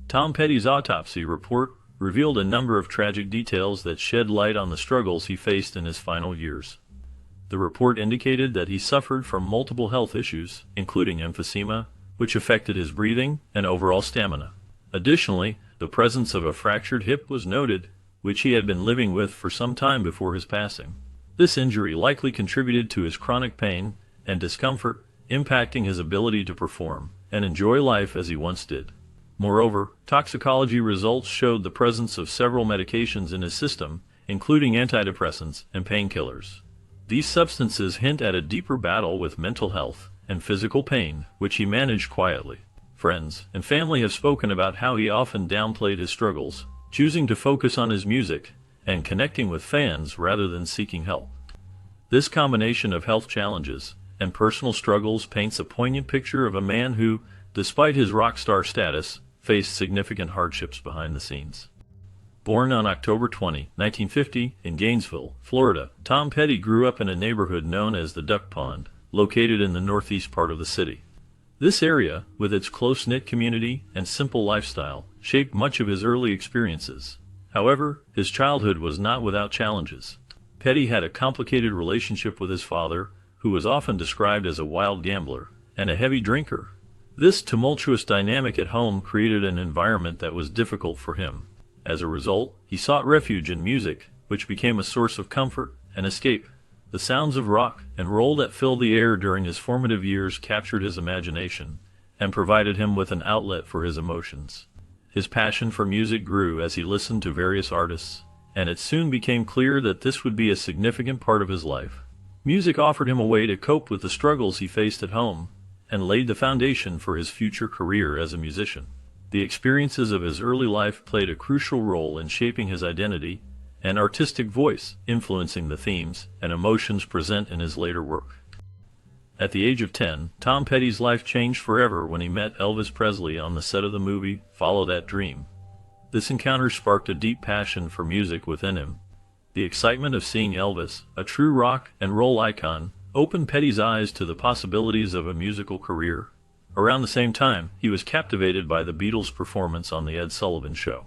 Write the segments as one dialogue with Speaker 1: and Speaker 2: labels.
Speaker 1: Tom Petty's autopsy report revealed a number of tragic details that shed light on the struggles he faced in his final years. The report indicated that he suffered from multiple health issues, including emphysema, which affected his breathing and overall stamina. Additionally, the presence of a fractured hip was noted, which he had been living with for some time before his passing. This injury likely contributed to his chronic pain and discomfort, impacting his ability to perform and enjoy life as he once did. Moreover, toxicology results showed the presence of several medications in his system, including antidepressants and painkillers. These substances hint at a deeper battle with mental health and physical pain, which he managed quietly. Friends and family have spoken about how he often downplayed his struggles, choosing to focus on his music and connecting with fans rather than seeking help. This combination of health challenges and personal struggles paints a poignant picture of a man who, despite his rock star status, faced significant hardships behind the scenes. Born on October 20, 1950, in Gainesville, Florida, Tom Petty grew up in a neighborhood known as the Duck Pond, located in the northeast part of the city. This area, with its close-knit community and simple lifestyle, shaped much of his early experiences. However, his childhood was not without challenges. Petty had a complicated relationship with his father, who was often described as a wild gambler and a heavy drinker. This tumultuous dynamic at home created an environment that was difficult for him. As a result, he sought refuge in music, which became a source of comfort and escape. The sounds of rock and roll that filled the air during his formative years captured his imagination and provided him with an outlet for his emotions. His passion for music grew as he listened to various artists, and it soon became clear that this would be a significant part of his life. Music offered him a way to cope with the struggles he faced at home and laid the foundation for his future career as a musician. The experiences of his early life played a crucial role in shaping his identity and artistic voice, influencing the themes and emotions present in his later work. At the age of 10, Tom Petty's life changed forever when he met Elvis Presley on the set of the movie Follow That Dream. This encounter sparked a deep passion for music within him. The excitement of seeing Elvis, a true rock and roll icon, opened Petty's eyes to the possibilities of a musical career. Around the same time, he was captivated by the Beatles' performance on The Ed Sullivan Show.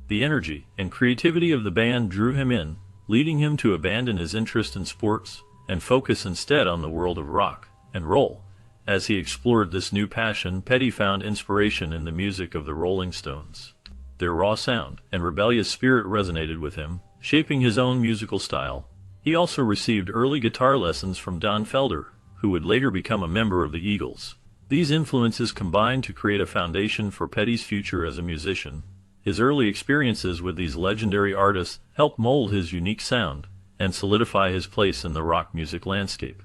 Speaker 1: The energy and creativity of the band drew him in, leading him to abandon his interest in sports and focus instead on the world of rock and roll. As he explored this new passion, Petty found inspiration in the music of the Rolling Stones. Their raw sound and rebellious spirit resonated with him, shaping his own musical style. He also received early guitar lessons from Don Felder, who would later become a member of the Eagles. These influences combined to create a foundation for Petty's future as a musician. His early experiences with these legendary artists helped mold his unique sound and solidify his place in the rock music landscape.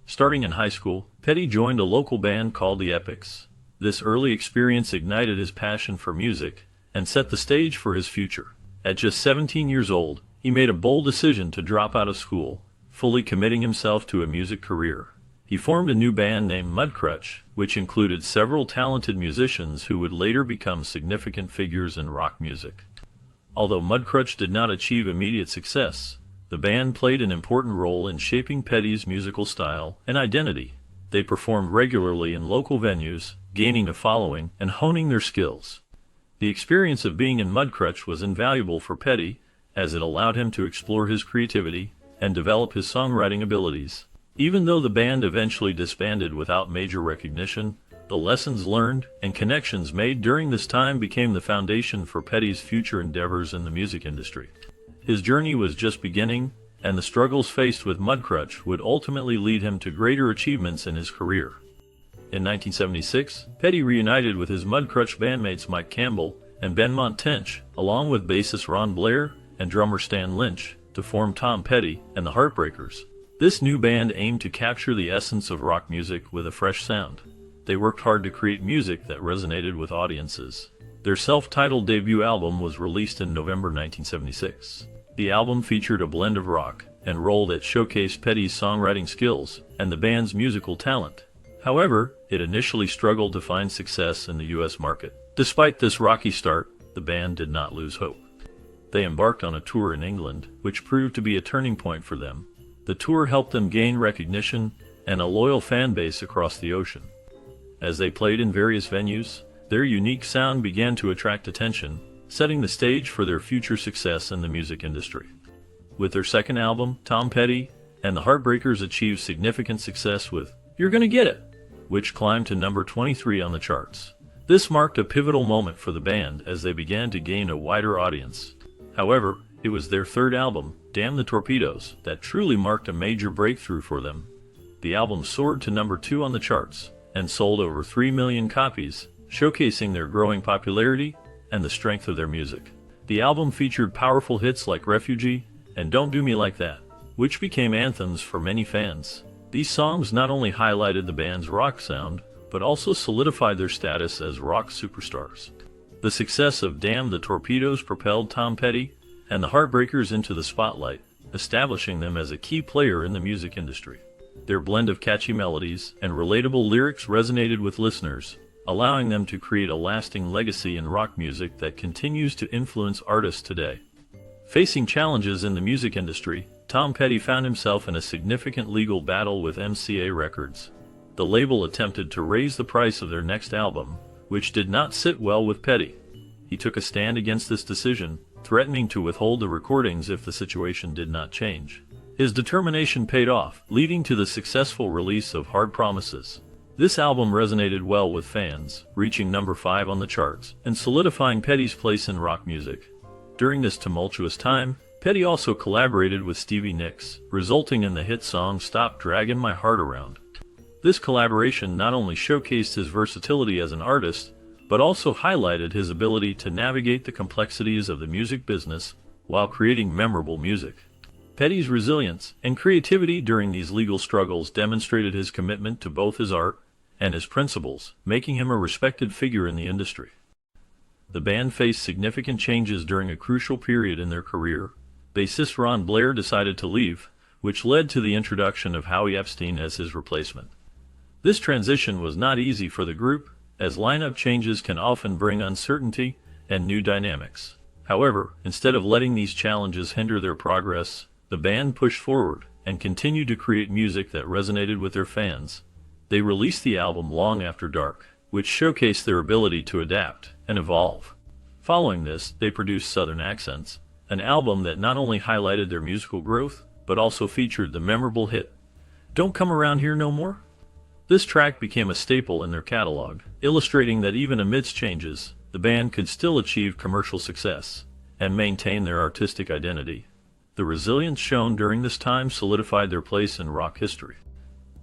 Speaker 1: Starting in high school, Petty joined a local band called the Epics. This early experience ignited his passion for music and set the stage for his future. At just 17 years old, he made a bold decision to drop out of school, fully committing himself to a music career. He formed a new band named Mudcrutch, which included several talented musicians who would later become significant figures in rock music. Although Mudcrutch did not achieve immediate success, the band played an important role in shaping Petty's musical style and identity. They performed regularly in local venues, gaining a following and honing their skills. The experience of being in Mudcrutch was invaluable for Petty, as it allowed him to explore his creativity and develop his songwriting abilities. Even though the band eventually disbanded without major recognition, the lessons learned and connections made during this time became the foundation for Petty's future endeavors in the music industry. His journey was just beginning, and the struggles faced with Mudcrutch would ultimately lead him to greater achievements in his career. In 1976, Petty reunited with his Mudcrutch bandmates Mike Campbell and Benmont Tench, along with bassist Ron Blair and drummer Stan Lynch, to form Tom Petty and the Heartbreakers. This new band aimed to capture the essence of rock music with a fresh sound. They worked hard to create music that resonated with audiences. Their self-titled debut album was released in November 1976. The album featured a blend of rock and roll that showcased Petty's songwriting skills and the band's musical talent. However, it initially struggled to find success in the U.S. market. Despite this rocky start, the band did not lose hope. They embarked on a tour in England, which proved to be a turning point for them. The tour helped them gain recognition and a loyal fan base across the ocean. As they played in various venues, Their unique sound began to attract attention, setting the stage for their future success in the music industry. With their second album, Tom Petty and the Heartbreakers achieved significant success with "You're Gonna Get It," which climbed to number 23 on the charts. This marked a pivotal moment for the band as they began to gain a wider audience. However, it was their third album, Damn the Torpedoes, that truly marked a major breakthrough for them. The album soared to number 2 on the charts and sold over 3 million copies, showcasing their growing popularity and the strength of their music. The album featured powerful hits like Refugee and Don't Do Me Like That, which became anthems for many fans. These songs not only highlighted the band's rock sound, but also solidified their status as rock superstars. The success of Damn the Torpedoes propelled Tom Petty and the Heartbreakers into the spotlight, establishing them as a key player in the music industry. Their blend of catchy melodies and relatable lyrics resonated with listeners, allowing them to create a lasting legacy in rock music that continues to influence artists today. Facing challenges in the music industry, Tom Petty found himself in a significant legal battle with MCA Records. The label attempted to raise the price of their next album, which did not sit well with Petty. He took a stand against this decision, threatening to withhold the recordings if the situation did not change. His determination paid off, leading to the successful release of Hard Promises. This album resonated well with fans, reaching number 5 on the charts and solidifying Petty's place in rock music. During this tumultuous time, Petty also collaborated with Stevie Nicks, resulting in the hit song Stop Draggin' My Heart Around. This collaboration not only showcased his versatility as an artist, but also highlighted his ability to navigate the complexities of the music business while creating memorable music. Petty's resilience and creativity during these legal struggles demonstrated his commitment to both his art and his principles, making him a respected figure in the industry. The band faced significant changes during a crucial period in their career. Bassist Ron Blair decided to leave, which led to the introduction of Howie Epstein as his replacement. This transition was not easy for the group, as lineup changes can often bring uncertainty and new dynamics. However, instead of letting these challenges hinder their progress, the band pushed forward and continued to create music that resonated with their fans. They released the album Long After Dark, which showcased their ability to adapt and evolve. Following this, they produced Southern Accents, an album that not only highlighted their musical growth, but also featured the memorable hit, Don't Come Around Here No More. This track became a staple in their catalog, illustrating that even amidst changes, the band could still achieve commercial success and maintain their artistic identity. The resilience shown during this time solidified their place in rock history.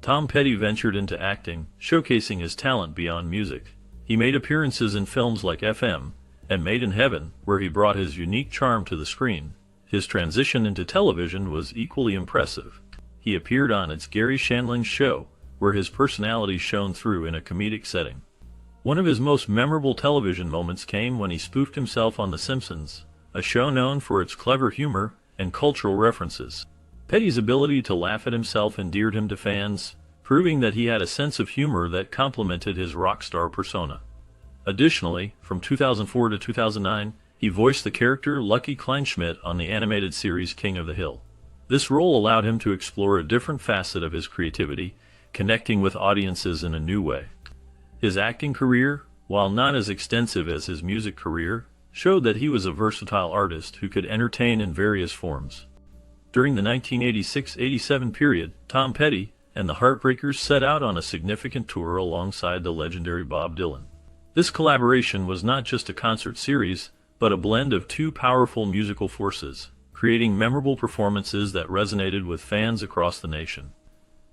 Speaker 1: Tom Petty ventured into acting, showcasing his talent beyond music. He made appearances in films like FM and Made in Heaven, where he brought his unique charm to the screen. His transition into television was equally impressive. He appeared on It's Gary Shandling's Show, where his personality shone through in a comedic setting. One of his most memorable television moments came when he spoofed himself on The Simpsons, a show known for its clever humor and cultural references. Petty's ability to laugh at himself endeared him to fans, proving that he had a sense of humor that complemented his rock star persona. Additionally, from 2004 to 2009, he voiced the character Lucky Kleinschmidt on the animated series King of the Hill. This role allowed him to explore a different facet of his creativity, connecting with audiences in a new way. His acting career, while not as extensive as his music career, showed that he was a versatile artist who could entertain in various forms. During the 1986-87 period, Tom Petty and the Heartbreakers set out on a significant tour alongside the legendary Bob Dylan. This collaboration was not just a concert series, but a blend of two powerful musical forces, creating memorable performances that resonated with fans across the nation.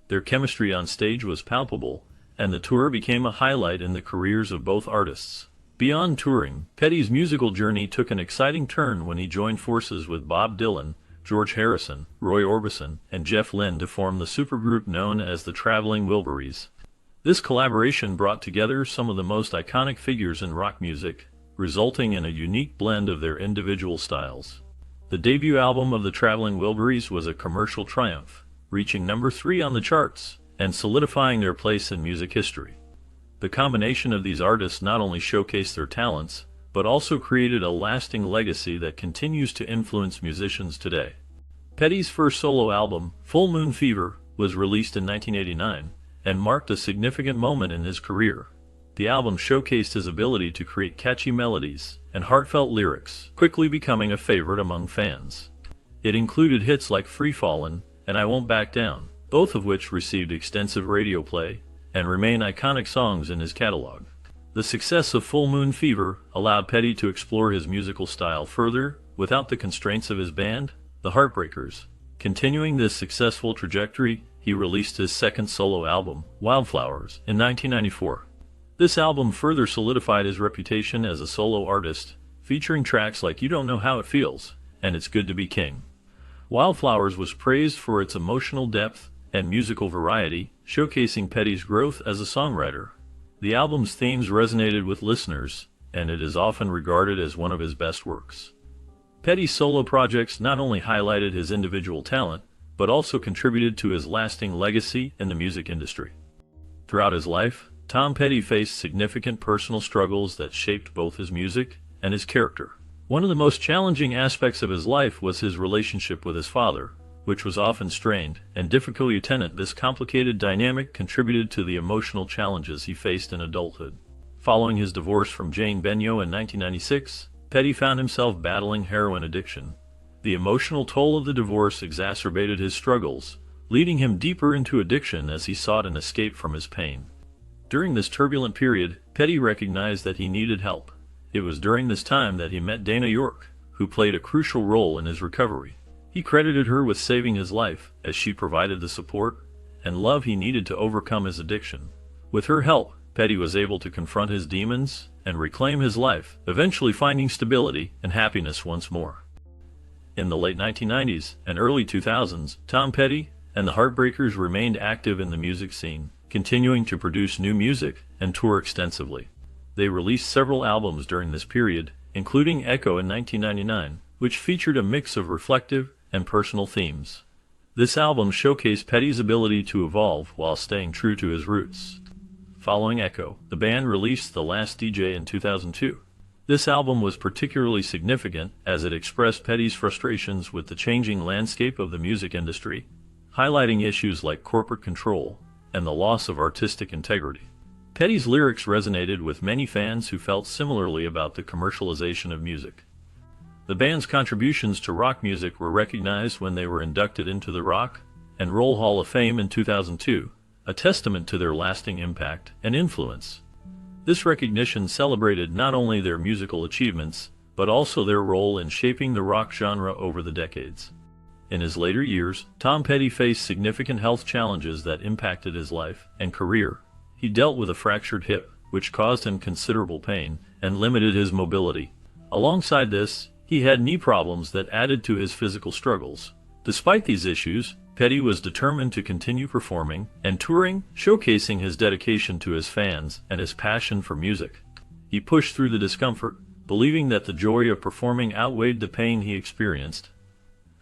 Speaker 1: Their chemistry on stage was palpable, and the tour became a highlight in the careers of both artists. Beyond touring, Petty's musical journey took an exciting turn when he joined forces with Bob Dylan, George Harrison, Roy Orbison, and Jeff Lynne to form the supergroup known as the Traveling Wilburys. This collaboration brought together some of the most iconic figures in rock music, resulting in a unique blend of their individual styles. The debut album of the Traveling Wilburys was a commercial triumph, reaching number 3 on the charts and solidifying their place in music history. The combination of these artists not only showcased their talents, but also created a lasting legacy that continues to influence musicians today. Petty's first solo album, Full Moon Fever, was released in 1989 and marked a significant moment in his career. The album showcased his ability to create catchy melodies and heartfelt lyrics, quickly becoming a favorite among fans. It included hits like Free Fallin' and I Won't Back Down, both of which received extensive radio play and remain iconic songs in his catalog. The success of Full Moon Fever allowed Petty to explore his musical style further without the constraints of his band, the Heartbreakers. Continuing this successful trajectory, he released his second solo album, Wildflowers, in 1994. This album further solidified his reputation as a solo artist, featuring tracks like You Don't Know How It Feels and It's Good to Be King. Wildflowers was praised for its emotional depth and musical variety, showcasing Petty's growth as a songwriter. The album's themes resonated with listeners, and it is often regarded as one of his best works. Petty's solo projects not only highlighted his individual talent, but also contributed to his lasting legacy in the music industry. Throughout his life, Tom Petty faced significant personal struggles that shaped both his music and his character. One of the most challenging aspects of his life was his relationship with his father, which was often strained and difficult. This complicated dynamic contributed to the emotional challenges he faced in adulthood. Following his divorce from Jane Benyo in 1996, Petty found himself battling heroin addiction. The emotional toll of the divorce exacerbated his struggles, leading him deeper into addiction as he sought an escape from his pain. During this turbulent period, Petty recognized that he needed help. It was during this time that he met Dana York, who played a crucial role in his recovery. He credited her with saving his life, as she provided the support and love he needed to overcome his addiction. With her help, Petty was able to confront his demons and reclaim his life, eventually finding stability and happiness once more. In the late 1990s and early 2000s, Tom Petty and the Heartbreakers remained active in the music scene, continuing to produce new music and tour extensively. They released several albums during this period, including Echo in 1999, which featured a mix of reflective and personal themes. This album showcased Petty's ability to evolve while staying true to his roots. Following Echo, the band released The Last DJ in 2002. This album was particularly significant as it expressed Petty's frustrations with the changing landscape of the music industry, highlighting issues like corporate control and the loss of artistic integrity. Petty's lyrics resonated with many fans who felt similarly about the commercialization of music. The band's contributions to rock music were recognized when they were inducted into the Rock and Roll Hall of Fame in 2002, a testament to their lasting impact and influence. This recognition celebrated not only their musical achievements, but also their role in shaping the rock genre over the decades. In his later years, Tom Petty faced significant health challenges that impacted his life and career. He dealt with a fractured hip, which caused him considerable pain and limited his mobility. Alongside this, he had knee problems that added to his physical struggles. Despite these issues, Petty was determined to continue performing and touring, showcasing his dedication to his fans and his passion for music. He pushed through the discomfort, believing that the joy of performing outweighed the pain he experienced.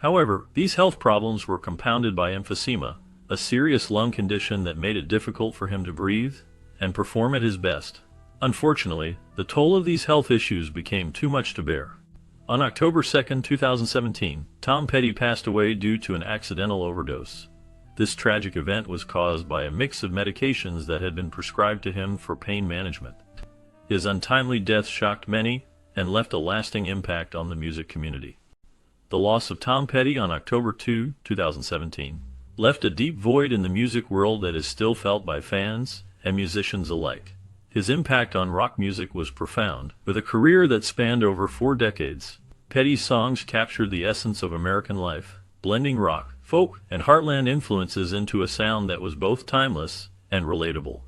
Speaker 1: However, these health problems were compounded by emphysema, a serious lung condition that made it difficult for him to breathe and perform at his best. Unfortunately, the toll of these health issues became too much to bear. On October 2, 2017, Tom Petty passed away due to an accidental overdose. This tragic event was caused by a mix of medications that had been prescribed to him for pain management. His untimely death shocked many and left a lasting impact on the music community. The loss of Tom Petty on October 2, 2017, left a deep void in the music world that is still felt by fans and musicians alike. His impact on rock music was profound. With a career that spanned over 4 decades, Petty's songs captured the essence of American life, blending rock, folk, and heartland influences into a sound that was both timeless and relatable.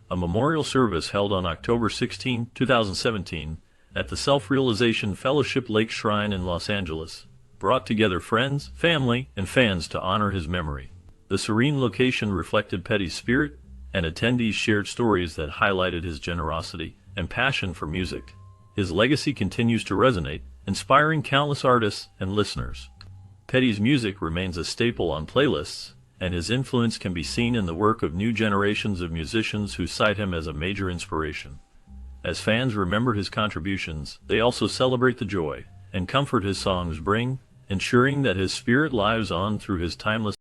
Speaker 1: A memorial service held on October 16, 2017, at the Self-Realization Fellowship Lake Shrine in Los Angeles, brought together friends, family, and fans to honor his memory. The serene location reflected Petty's spirit, and attendees shared stories that highlighted his generosity and passion for music. His legacy continues to resonate, inspiring countless artists and listeners. Petty's music remains a staple on playlists, and his influence can be seen in the work of new generations of musicians who cite him as a major inspiration. As fans remember his contributions, they also celebrate the joy and comfort his songs bring, ensuring that his spirit lives on through his timeless